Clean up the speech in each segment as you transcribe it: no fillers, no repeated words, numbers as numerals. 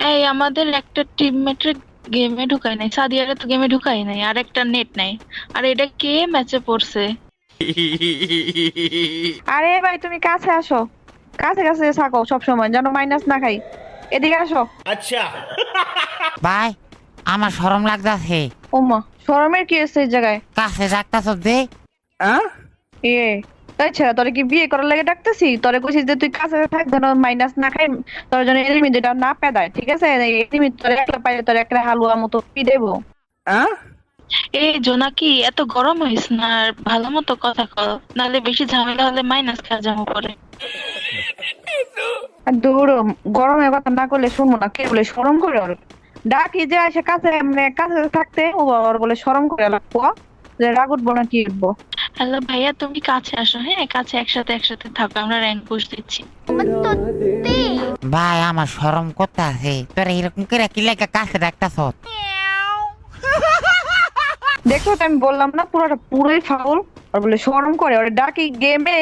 এই আমাদের একটা টিমমেটের গেমে ঢুকাই নাই, সাদিয়ারে তো গেমে ঢুকাই নাই, আর একটা নেট নাই। আর এটা কে ম্যাচে পড়ছে? আরে ভাই তুমি কাছে আসো, কাছে কাছে থাকো সব সময় যেন মাইনাস না খাই। এদিকে আসো। अच्छा। ভাই আমার শরম লাগতাছে। ওমা, শরমের কি আছে এই জায়গায়? কাছে ডাকতাছ যে ইয়ে, তাই ছেড়া তোরে কি বিয়ে করার লাগে ডাকতেছি? তোরে কইছিস যে তুই কাছে থাক যেন মাইনাস না খাই, তোর জন্য এনিমি যেটা না পেদায়, ঠিক আছে? এনিমি তোরে একলা পাইলে তোরে একটা হালুয়া মতো পি দেবো। এই জোনাকি, এত গরম হইস না, আর ভালো মতো কথা কর, নাহলে বেশি ঝামেলা হলে মাইনাস খাওয়া যাবো পরে। আর দৌড়ো, গরমের কথা না করলে শুনবো না, কে বলে শরম করে ওর? ডাকি যে আসে কাছে, মানে কাছে থাকতে ও ওর বলে শরম করে লাগবো, যে রাগ উঠবো না কি উঠবো? হ্যালো ভাইয়া, তুমি কাছে আসো, হ্যাঁ কাছে একসাথে একসাথে থাকো, আমরা র্যাঙ্ক পুশ দিচ্ছি। ভাই আমার শরম করতাছে, তোরা এরকম করে কি লাগে কাছে ডাকতাছ? দেখো তো আমি বললাম না, পুরোই ফাউল। ওর বলে শরম করে, ওর ডাকি গেমে,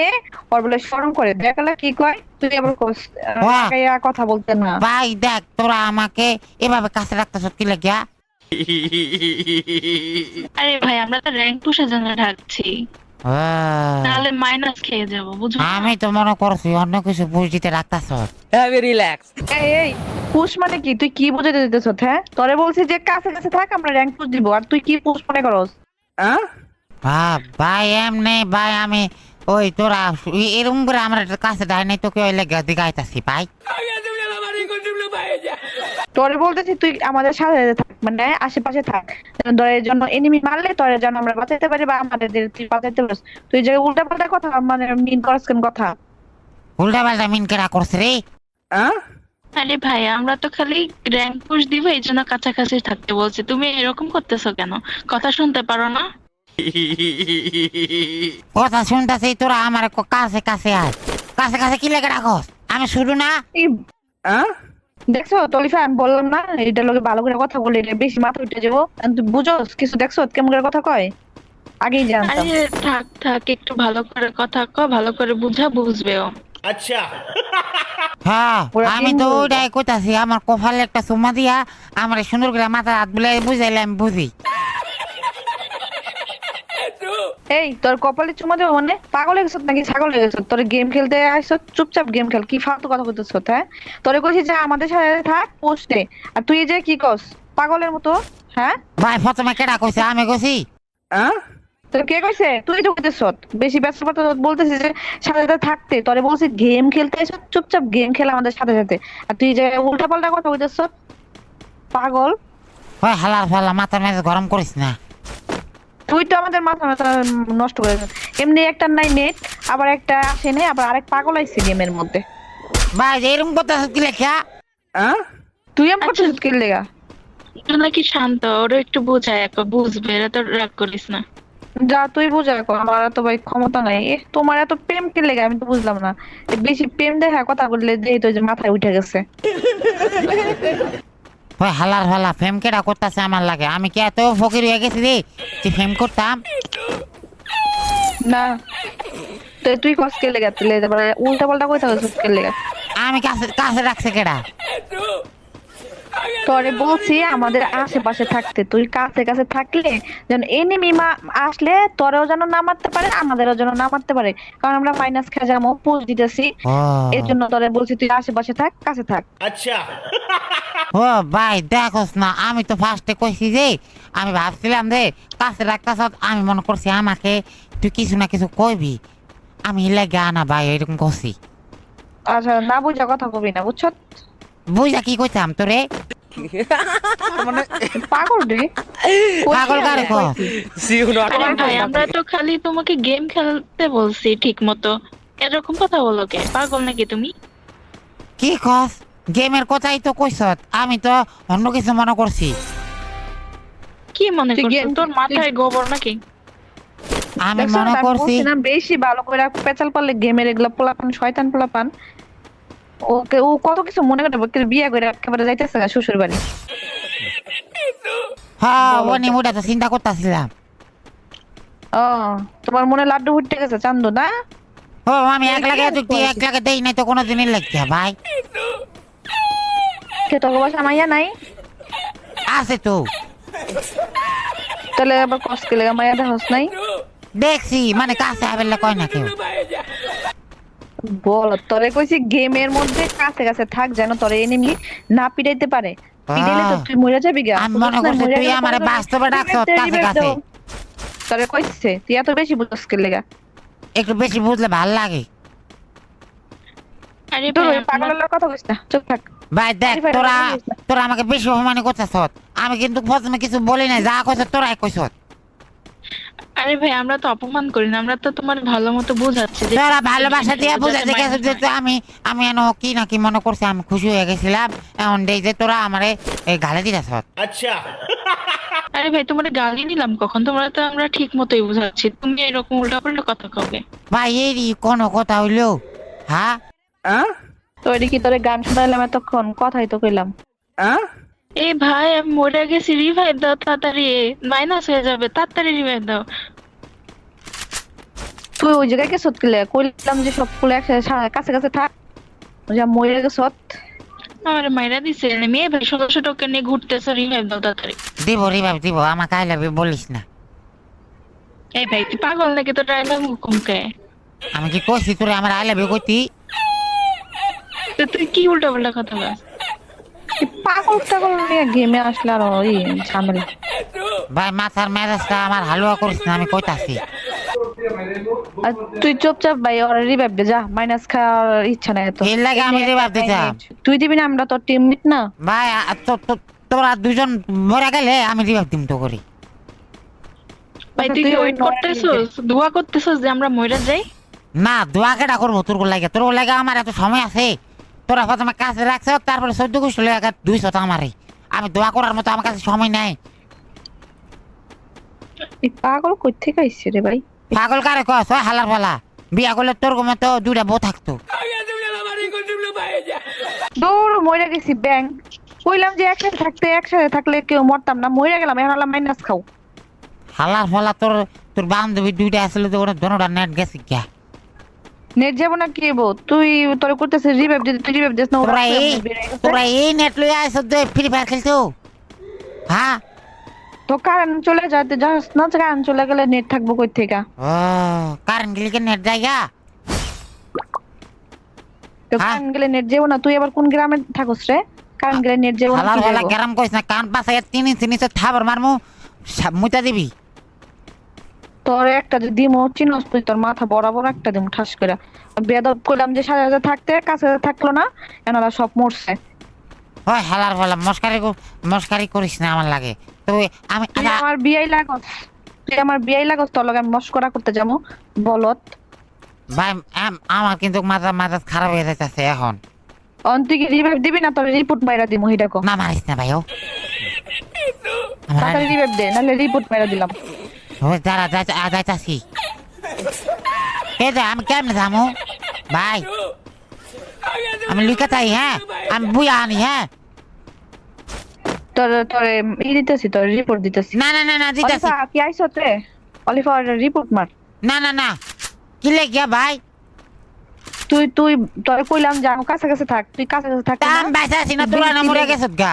ওর বলে শরম করে। দেখালে কি কয়, তুই আবার বাহ। লাগাইয়া কথা বলতে না। ভাই দেখ তোরা আমাকে এভাবে কাছে ডাকতাছ কি লাগিয়া? আরে ভাই, আমরা তো র্যাঙ্ক পুশের জন্য ঢাকছি, ও, নাহলে মাইনাস খেয়ে যাবো, বুঝো না? আমি তো মনে করছি অন্য কিছু বুঝ দিতে ডাকতাছ। এই পুশ মানে কি? তুই কি বুঝাতে দিতেছ? হ্যাঁ, তোরে বলছি যে কাছে কাছে থাক, আমরা র্যাঙ্ক পুশ দিব, আর তুই কি পুশ মনে করস? ভাই এমনি ভাই আমি ওই তোরা এরকম করে আমার কাছে দেয় নাই তোকে ওই লেগে দিগাইতাছি ভাই। তোরে বলতেছি তুই আমাদের সাথে সাথে থাক, মানে আশেপাশে থাক, যেন তোর জন্য এনিমি মারলে তোরে যেন আমরা বাঁচাইতে পারি, বা আমাদের তুই বাঁচাইতে পারিস। তুই যে উল্টা পাল্টা কথা, মানে মিন করস কেন কথা? উল্টা পাল্টা মিন কেরা করছে রে? আরে ভাই, আমরা তো খালি র্যাঙ্ক পুশ দিব, এই জন্য কাছাকাছি থাকতে বলছি, তুমি এরকম করতেছো কেন? কথা শুনতে পারো না? কথা শুনতাছি তোরা আমার কাছে কাছে আয়, কাছে কাছে কি লেগে রাখস? আমি শুরু না। এই দেখছো তলিফা, আমি বললাম না এটা লোকে ভালো করে কথা বলে, এটা বেশি মাথা উঠে যাবো। আর তুই বুঝোস কিছু? দেখছো কেমন করে কথা কয়? আগেই জানতাম। আরে থাক থাক, একটু ভালো করে কথা কও, ভালো করে বুঝা বুঝবেও। अच्छा। হ্যাঁ ওরা আমি তিন তো বলবো। ওইটাই কইতাছি, আমার কপালে একটা চুমা দিয়া আমার সুন্দর করে মাথা হাত বুলাই বুঝাইলে আমি বুঝি। এই তোর কপালে চুমা দেবো মানে? পাগল হয়ে গেছত নাকি ছাগল হয়ে গেছত? তোর গেম খেলতে আসছ, চুপচাপ গেম খেল। কি ফালতু কথা বলতেছ? হ্যাঁ, তোরে কইছি যে আমাদের সাথে থাক পোস্টে, আর তুই যে কি কস পাগলের মতো? হ্যাঁ, ভাই প্রথমে কেডা কইছে? আমি কইছি? তোর কে কইছে? তুই তো কইতেছ। বেশি ব্যস্ত কথা বলতেছিস যে সাথে সাথে থাকতে। তোরে বলছি গেম খেলতে এসো, চুপচাপ গেম খেলা আমাদের সাথে সাথে, আর তুই যে উল্টা পাল্টা কথা বলতেছ। পাগল! ওই হালার ফালা মাথা মেজাজ গরম করিস না। তুই তো আমাদের মাথা মাথা নষ্ট করে দিস। এমনি একটা নাই নেট, আবার একটা আসে নেই, আবার আরেক পাগল আইছে গেমের মধ্যে। ভাই এরকম করতেছ কি লেখা? তুই এমন আচ্ছা, করতেছিস কি লেগা? জোনাকি শান্ত, ওরা একটু বোঝায়, বুঝবে, এরা তো রাগ করিস না। যা তুই বুঝা কর, আমার এত ভাই ক্ষমতা নাই। তোমার এত প্রেম কি লেগে আমি তো বুঝলাম না। বেশি প্রেম দেখা কথা বললে যেহেতু যে মাথায় উঠে গেছে। ওই হালার ফালা ফেম কেডা করতেছে আমার লাগে? আমি কি এত ফকির হয়ে গেছি রে যে ফেম করতাম? না, তো তুই কস কে লেগা? তুই উল্টা পাল্টা কইতা কইছিস কে লেগা? আমি কাছে কাছে রাখছে কেডা? তোরে বলছি আমাদের আশেপাশে থাকতে, তুই কাছে কাছে থাকলে যেন এনিমি আসলে তোরেও যেন না মারতে পারে, আমাদেরও যেন না মারতে পারে। কারণ আমরা মাইনাস খেয়ে যাবো, পুষ দিতেছি। ও এর জন্য তোরে বলছি তুই আশেপাশে থাক, কাছে থাক। अच्छा। ও ভাই দেখোস না, আমি তো ফার্স্টে কইছি যে আমি ভাবছিলাম যে কাছে রাখতাছ, আমি মনে করছি আমাকে তুই কিছু না কিছু কইবি, আমি লেগে আনা ভাই এরকম করছি। আচ্ছা, না বুঝা কথা কবি না, বুঝছ? বুঝা কি কইতাম তোরে? পাগল রে! পাগল কারে কো? আরে ভাই, আমরা তো খালি তোমাকে গেম খেলতে বলছি ঠিক মতো, এরকম কথা বলো কে? পাগল নাকি তুমি? কি কস? গেমের কথাই তো কইছত, আমি তো অন্য কিছু মনে করছি। কি মনে তুই করছো? তোর মাথায় গোবর নাকি? আমি দেখছো মনে না, আমি করছি বলছি না বেশি ভালো করে পেঁচাল পারলে গেমের এগুলা পোলাপান, শয়তান পোলাপান। ওকে ও কত কিছু মনে করে বিয়ে করে একেবারে যাইতেছে না শ্বশুর বাড়ি। হ্যাঁ বলো ওনি তো। মুডা তো চিন্তা করতেছিলাম। ও, তোমার মনে লাড্ডু ফুটে গেছে চান্দু না? ও আমি এক লাগে তুই এক লাগে দেই নাই তো কোনো দিনই লাগছে ভাই। কে তোর বাসা মাইয়া নাই? আছে তো, তাহলে আবার কষ্ট কে লেগে মাইয়া দেখাস নাই? দেখছি মানে কাছে আবেলে কয় না কেউ। বল, তোরে কইছি গেমের মধ্যে কাছে কাছে থাক যেন তোরে এনিমি না পিটাইতে পারে। পিটাইলে তো তুই মরে যাবি গা। আমি মনে করছি তুই আমারে বাস্তবে ডাকছ কাছে কাছে। তোরে কইছে তুই এত বেশি বুঝছ কে লেগা? একটু বেশি বুঝলে ভাল লাগে। আরে তোর ভাই ওই পাগলের কথা কইছ না, চুপ থাক। ভাই দেখ আরে ভাই, তোরা রাগ করিস না। তোরা আমাকে বেশি অপমান করতেছ। আমি কিন্তু প্রথমে কিছু বলি নাই, যা কইছ তোরাই কইছ। আরে ভাই আমরা তো অপমান করি না, আমরা তো তোমার ভালো মতো বোঝাচ্ছি যে তোরা ভালোবাসা দিয়ে যাতে বুঝাতে গেছে মাইনাস যে হয়। আমি এন কি না কি মনে করছি, আমি খুশি হয়ে গেছিলাম। এখন দেখ যে তোরা আমারে এই গালে দিতেছ। আরে ভাই তোমার গালি দিলাম কখন? তোমরা তো আমরা ঠিক মতোই বুঝাচ্ছি, তুমি এরকম উল্টাপাল্টা কথা কবে? ভাই এই কোনো কথা হইলো? হ্যাঁ তো এদিকে তোরে গান শোনাইলাম এতক্ষণ, কথাই তো কইলাম। এই ভাই আমি মরে গেছি, রিভাইভ দাও তাড়াতাড়ি, মাইনাস হয়ে যাবে, তাড়াতাড়ি রিভাইভ দাও। তুই ওই জায়গায় গেছত কিলে? কইলাম যে সবগুলো একসাথে কাছে কাছে থাক, যা মরে গেছত। আমার মাইরা দিছে মেয়ে ভাই, ১৬০০ টাকা নিয়ে ঘুরতেছে, রিভাইভ দাও তাড়াতাড়ি। দিব রিভাইভ দিব, আমাকে আই লাভ ইউ বলিস না। এই ভাই তুই পাগল নাকি? তো ডায়লগ হুকুম কে? আমি কি কইছি তোরে আমার আই লাভ ইউ কইতি? তো তুই কি উল্টাপাল্টা কথা বল? পাগল টাগল নিয়ে গেমে আসলে আর ওই ঝামেলা। ভাই মাথার মেজাজটা আমার হালুয়া করিস না, আমি কইতাছি। আর তুই চুপচাপ ভাই ওর রিভাইভ দে, যা। মাইনাস খাওয়ার ইচ্ছা নাই তো। এর লাগে আমি রিভাইভ দিতাম। তুই দিবি না? আমরা তোর টিমমেট না? ভাই তোরা দুজন মরে গেলে আমি রিভাইভ দিম তো করি। ভাই তুই তুই কি ওই ওয়েট নয় করতেছস, দোয়া করতেছস যে আমরা মইরা যাই? না দোয়া কেটা করবো তোর লাগে? তোর লাগে আমার এত সময় আছে? তোরা প্রথমে কাছে রাখছ, তারপরে ১৪ গোষ্ঠী লেগে ২০০ আমারই। আমি দোয়া করার মতো আমার কাছে সময় নাই। এই পাগল কই থেকে আইছে রে ভাই? পাগল কারে কস? ওই হালার ফালা বিয়া করলে তোর মতো দুইটা বউ থাকতো। দৌড় মরে গেছি ব্যাং। কইলাম যে একসাথে থাকলে কেউ মরতাম না, মরে গেলাম। এখন আল্লাহ মাইনাস খাও। হালার ফালা তোর তোর বান্ধবী দুইটা আসলে তো ওরা দোনোটা নেট গেছে গিয়া। নেট যাবো না কি বো? তুই তোর করতেছিস রিভাইভ দিতে, তুই রিভাইভ দিস না। তোরা এই নেট লইয়া আইছ ফ্রি ফায়ার খেলতো? হ্যাঁ তো কারেন্ট চলে যাতে যাস না, কারেন্ট চলে গেলে নেট থাকবো কই থেকে? ও কারেন্ট গেলে কি নেট জায়গা? তো হ্যাঁ। কারেন্ট গেলে নেট যাবো না? তুই আবার কোন গ্রামে থাকস রে? কারেন্ট গেলে নেট যাবো না হালার কি ফালা যাবো? গরম কইস না, কান পাশে ৩ ইঞ্চি নিচে থাবর মারমু, মুইতা দিবি। তোর একটা যদি দিমো চিনস তুই, তোর মাথা বরাবর একটা দিমো ঠাস করে। বেদব করলাম যে সাথে থাকতে, কাছে থাকলো না, এনারা সব মরছে। হয় হালার ফালা মস্কারি করিস না আমার লাগে। তো আমি তুই আমার বিয়াই লাগস, তোর লগে আমি মস্করা করতে যাবো বলত। ভাই আমার কিন্তু মাথা খারাপ হয়ে যাইতেছে এখন। তুই কি রিভাইভ দিবি না? তোর রিপোর্ট মাইরা দিমু হিডা কো। না মারিস না ভাইও। আমার তাড়াতাড়ি রিভাইভ দে, নাহলে রিপোর্ট মাইরা দিলাম। যারা যাইতাছি আমি কেমনে যাবো ভাই? আমি লিখে চাই, হ্যাঁ আমি বুয়া আনি। হ্যাঁ তোরে দিতেছি, তোর রিপোর্ট দিতেছি। না না না না দিতাছি। অলিফা কি আইছ রে? অলিফা রিপোর্ট মার। না না না কি লেগিয়া ভাই? তুই তোরে কইলাম যে কাছে কাছে থাক, তুই কাছে কাছে থাক না। আমি বাইসা আছি না, তোরা না মরে গেছত গা।